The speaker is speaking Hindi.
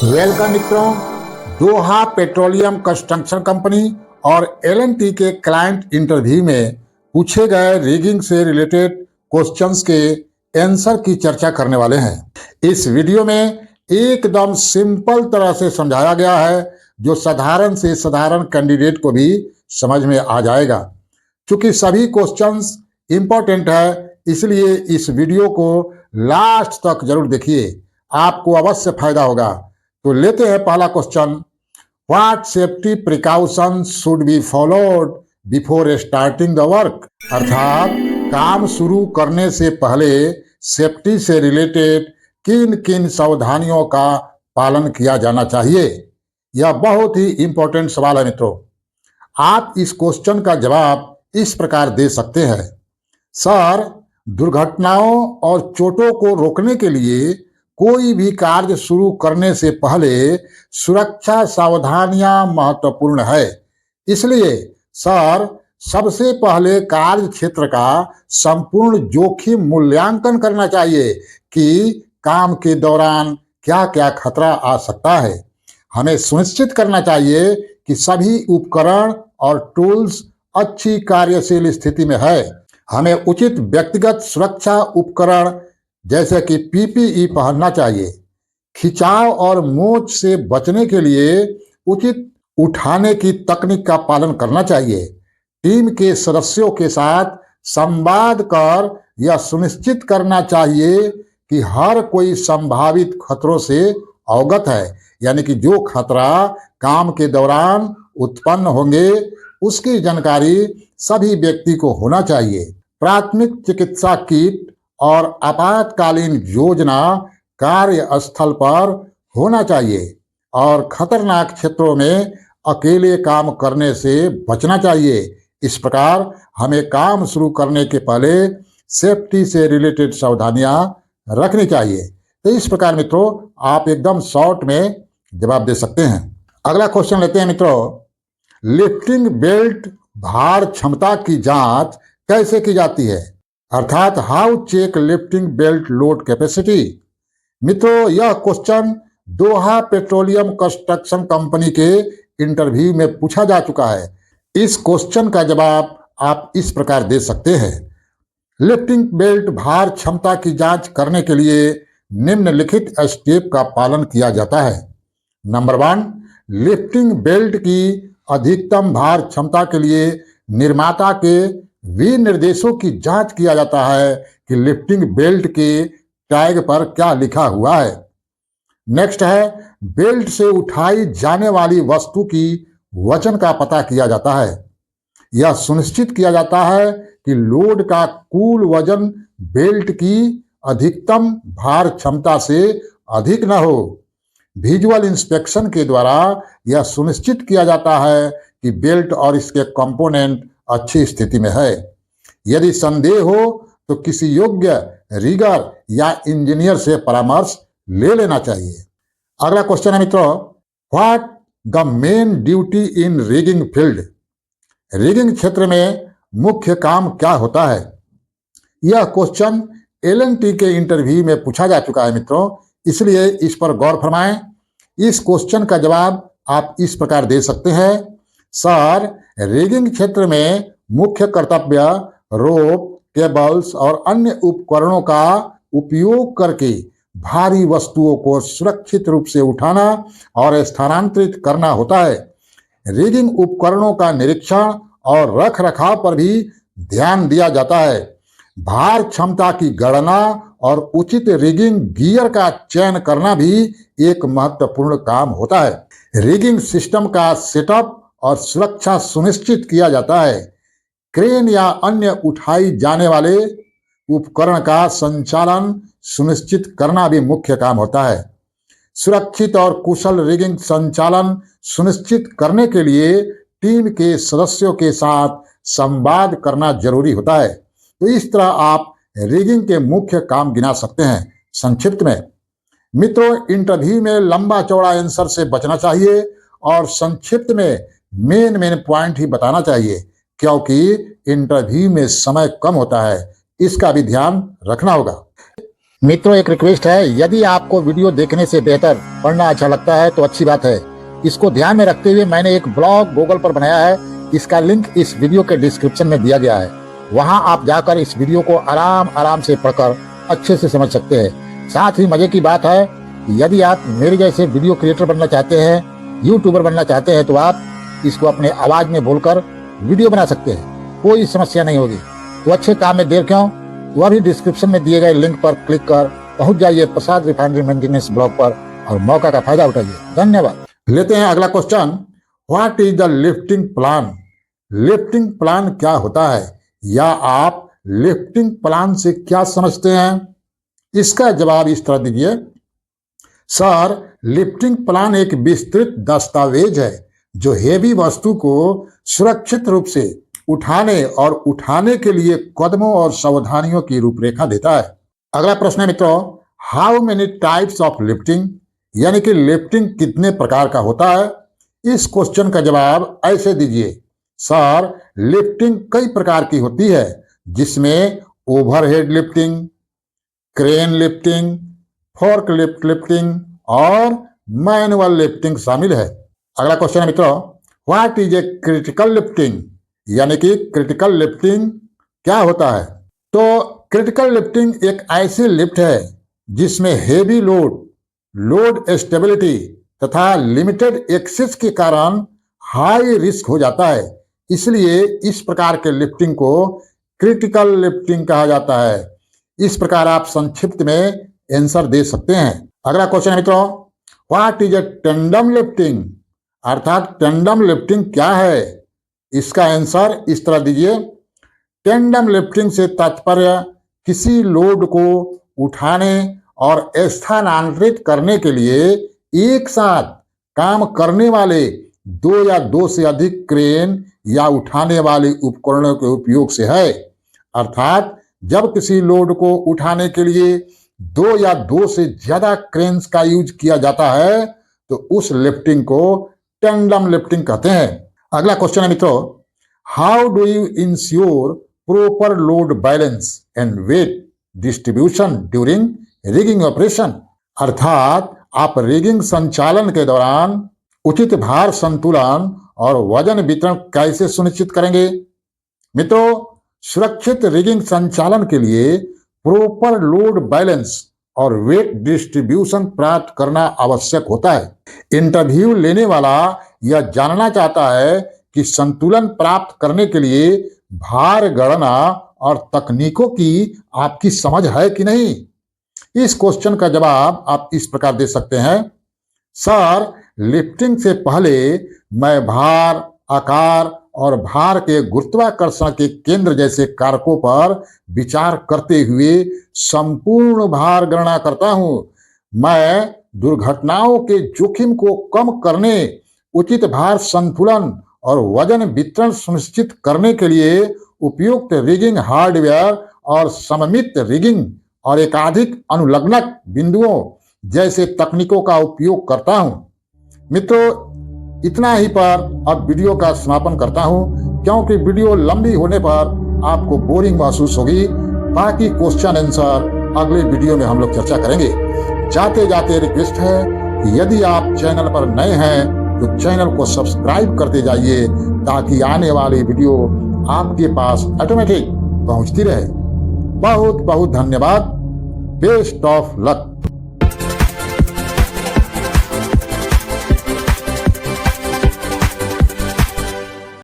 वेलकम मित्रों। दोहा पेट्रोलियम कंस्ट्रक्शन कंपनी और एल&टी के क्लाइंट इंटरव्यू में पूछे गए रिगिंग से रिलेटेड क्वेश्चंस के आंसर की चर्चा करने वाले हैं। इस वीडियो में एकदम सिंपल तरह से समझाया गया है जो साधारण से साधारण कैंडिडेट को भी समझ में आ जाएगा। क्योंकि सभी क्वेश्चंस इंपॉर्टेंट है, इसलिए इस वीडियो को लास्ट तक जरूर देखिए, आपको अवश्य फायदा होगा। तो लेते हैं पहला question. What safety precaution should be followed before starting the work? अर्थात काम शुरू करने से पहले सेफ्टी से रिलेटेड किन किन सावधानियों का पालन किया जाना चाहिए? यह बहुत ही इंपॉर्टेंट सवाल है मित्रों। आप इस क्वेश्चन का जवाब इस प्रकार दे सकते हैं। सर, दुर्घटनाओं और चोटों को रोकने के लिए कोई भी कार्य शुरू करने से पहले सुरक्षा सावधानियां महत्वपूर्ण है। इसलिए सर, सबसे पहले कार्य क्षेत्र का संपूर्ण जोखिम मूल्यांकन करना चाहिए कि काम के दौरान क्या क्या खतरा आ सकता है। हमें सुनिश्चित करना चाहिए कि सभी उपकरण और टूल्स अच्छी कार्यशील स्थिति में है। हमें उचित व्यक्तिगत सुरक्षा उपकरण जैसे कि पीपीई पहनना चाहिए। खिंचाव और मोच से बचने के लिए उचित उठाने की तकनीक का पालन करना चाहिए। टीम के सदस्यों के साथ संवाद कर यह सुनिश्चित करना चाहिए कि हर कोई संभावित खतरों से अवगत है, यानी कि जो खतरा काम के दौरान उत्पन्न होंगे उसकी जानकारी सभी व्यक्ति को होना चाहिए। प्राथमिक चिकित्सा किट और आपातकालीन योजना कार्यस्थल पर होना चाहिए और खतरनाक क्षेत्रों में अकेले काम करने से बचना चाहिए। इस प्रकार हमें काम शुरू करने के पहले सेफ्टी से रिलेटेड सावधानियां रखनी चाहिए। तो इस प्रकार मित्रों आप एकदम शॉर्ट में जवाब दे सकते हैं। अगला क्वेश्चन लेते हैं मित्रों। लिफ्टिंग बेल्ट भार क्षमता की जांच कैसे की जाती है? अर्थात how check lifting belt load capacity. मित्रों, यह question Doha petroleum construction company के इंटरव्यू में पूछा जा चुका है। इस क्वेश्चन का जवाब आप इस प्रकार दे सकते हैं। लिफ्टिंग बेल्ट भार क्षमता की जांच करने के लिए निम्नलिखित स्टेप का पालन किया जाता है। नंबर 1, लिफ्टिंग बेल्ट की अधिकतम भार क्षमता के लिए निर्माता के विनिर्देशों की जांच किया जाता है कि लिफ्टिंग बेल्ट के टैग पर क्या लिखा हुआ है। नेक्स्ट है, बेल्ट से उठाई जाने वाली वस्तु की वजन का पता किया जाता है। यह सुनिश्चित किया जाता है कि लोड का कुल वजन बेल्ट की अधिकतम भार क्षमता से अधिक न हो। विजुअल इंस्पेक्शन के द्वारा यह सुनिश्चित किया जाता है कि बेल्ट और इसके कंपोनेंट अच्छी स्थिति में है। यदि संदेह हो तो किसी योग्य रिगर या इंजीनियर से परामर्श ले लेना चाहिए। अगला क्वेश्चन है मित्रों, what the main duty in rigging field? Rigging क्षेत्र में मुख्य काम क्या होता है? यह क्वेश्चन एल&टी के इंटरव्यू में पूछा जा चुका है मित्रों, इसलिए इस पर गौर फरमाएं। इस क्वेश्चन का जवाब आप इस प्रकार दे सकते हैं। सर, रिगिंग क्षेत्र में मुख्य कर्तव्य रोप, केबल्स और अन्य उपकरणों का उपयोग करके भारी वस्तुओं को सुरक्षित रूप से उठाना और स्थानांतरित करना होता है। रिगिंग उपकरणों का निरीक्षण और रख रखाव पर भी ध्यान दिया जाता है। भार क्षमता की गणना और उचित रिगिंग गियर का चयन करना भी एक महत्वपूर्ण काम होता है। रिगिंग सिस्टम का सेटअप और सुरक्षा सुनिश्चित किया जाता है। क्रेन या अन्य उठाई जाने वाले उपकरण का संचालन सुनिश्चित करना भी मुख्य काम होता है। सुरक्षित और कुशल रिगिंग संचालन सुनिश्चित करने के लिए टीम के सदस्यों के साथ संवाद करना जरूरी होता है। तो इस तरह आप रिगिंग के मुख्य काम गिना सकते हैं। संक्षिप्त में मित्रों, इंटरव्यू में लंबा चौड़ा आंसर से बचना चाहिए और संक्षिप्त में मेन पॉइंट ही बताना चाहिए, क्योंकि इंटरव्यू में समय कम होता है, इसका भी ध्यान रखना होगा। मित्रों, एक रिक्वेस्ट है, यदि आपको वीडियो देखने से बेहतर पढ़ना अच्छा लगता है तो अच्छी बात है। इसको ध्यान में रखते हुए मैंने एक ब्लॉग गूगल पर बनाया है। इसका लिंक इस वीडियो के डिस्क्रिप्शन में दिया गया है। वहां आप जाकर इस वीडियो को आराम आराम से पढ़कर अच्छे से समझ सकते हैं। साथ ही मजे की बात है, यदि आप मेरे जैसे वीडियो क्रिएटर बनना चाहते हैं, यूट्यूबर बनना चाहते हैं, तो आप इसको अपने आवाज में बोलकर वीडियो बना सकते हैं। कोई समस्या नहीं होगी। तो अच्छे काम में देर क्यों, वह भी डिस्क्रिप्शन में दिए गए लिंक पर क्लिक कर पहुंच जाइए प्रसाद रिफाइनरी मेंटेनेंस ब्लॉग पर और मौका का फायदा उठाइए। धन्यवाद। लेते हैं अगला question. What is the lifting plan? Lifting plan क्या होता है, या आप लिफ्टिंग प्लान से क्या समझते हैं? इसका जवाब इस तरह दीजिए। सर, लिफ्टिंग प्लान एक विस्तृत दस्तावेज है जो हेवी वस्तु को सुरक्षित रूप से उठाने और उठाने के लिए कदमों और सावधानियों की रूपरेखा देता है। अगला प्रश्न है मित्रों, how many types of lifting, यानी कि लिफ्टिंग कितने प्रकार का होता है? इस क्वेश्चन का जवाब ऐसे दीजिए। सर, लिफ्टिंग कई प्रकार की होती है, जिसमें overhead lifting, crane lifting, fork lifting और मैनुअल लिफ्टिंग शामिल है। अगला क्वेश्चन है मित्रों, what is a critical lifting, यानी कि क्रिटिकल लिफ्टिंग क्या होता है? तो क्रिटिकल लिफ्टिंग एक ऐसी लिफ्ट है जिसमें हेवी लोड स्टेबिलिटी तथा लिमिटेड एक्सेस के कारण हाई रिस्क हो जाता है। इसलिए इस प्रकार के लिफ्टिंग को क्रिटिकल लिफ्टिंग कहा जाता है। इस प्रकार आप संक्षिप्त में आंसर दे सकते हैं। अगला क्वेश्चन है मित्रों, what is a tandem lifting, अर्थात टेंडम लिफ्टिंग क्या है? इसका आंसर इस तरह दीजिए। टेंडम लिफ्टिंग से तात्पर्य किसी लोड को उठाने और स्थानांतरित करने के लिए एक साथ काम करने वाले दो या दो से अधिक क्रेन या उठाने वाले उपकरणों के उपयोग से है। अर्थात जब किसी लोड को उठाने के लिए दो या दो से ज्यादा क्रेन्स का यूज किया जाता है तो उस लिफ्टिंग को टेंडम लिफ्टिंग कहते हैं। अगला क्वेश्चन है मित्रों, how do you ensure proper load balance and wait distribution during rigging operation, अर्थात आप रिगिंग संचालन के दौरान उचित भार संतुलन और वजन वितरण कैसे सुनिश्चित करेंगे? मित्रों, सुरक्षित रिगिंग संचालन के लिए प्रॉपर लोड बैलेंस और वेट डिस्ट्रीब्यूशन प्राप्त करना आवश्यक होता है। इंटरव्यू लेने वाला यह जानना चाहता है कि संतुलन प्राप्त करने के लिए भार गणना और तकनीकों की आपकी समझ है कि नहीं। इस क्वेश्चन का जवाब आप इस प्रकार दे सकते हैं। सर, लिफ्टिंग से पहले मैं भार, आकार और भार के गुरुत्वाकर्षण के केंद्र जैसे कारकों पर विचार करते हुए संपूर्ण भार गणना करता हूं। मैं दुर्घटनाओं के जोखिम को कम करने, उचित भार संतुलन और वजन वितरण सुनिश्चित करने के लिए उपयुक्त रिगिंग हार्डवेयर और सममित रिगिंग और एकाधिक अनुलग्नक बिंदुओं जैसे तकनीकों का उपयोग करता हूं। मित्रों, इतना ही पर अब वीडियो का समापन करता हूं, क्योंकि वीडियो लंबी होने पर आपको बोरिंग महसूस होगी। बाकी क्वेश्चन आंसर अगले वीडियो में हम लोग चर्चा करेंगे। जाते जाते रिक्वेस्ट है कि यदि आप चैनल पर नए हैं तो चैनल को सब्सक्राइब करते जाइए, ताकि आने वाली वीडियो आपके पास ऑटोमेटिक पहुंचती रहे। बहुत बहुत धन्यवाद। Best of luck.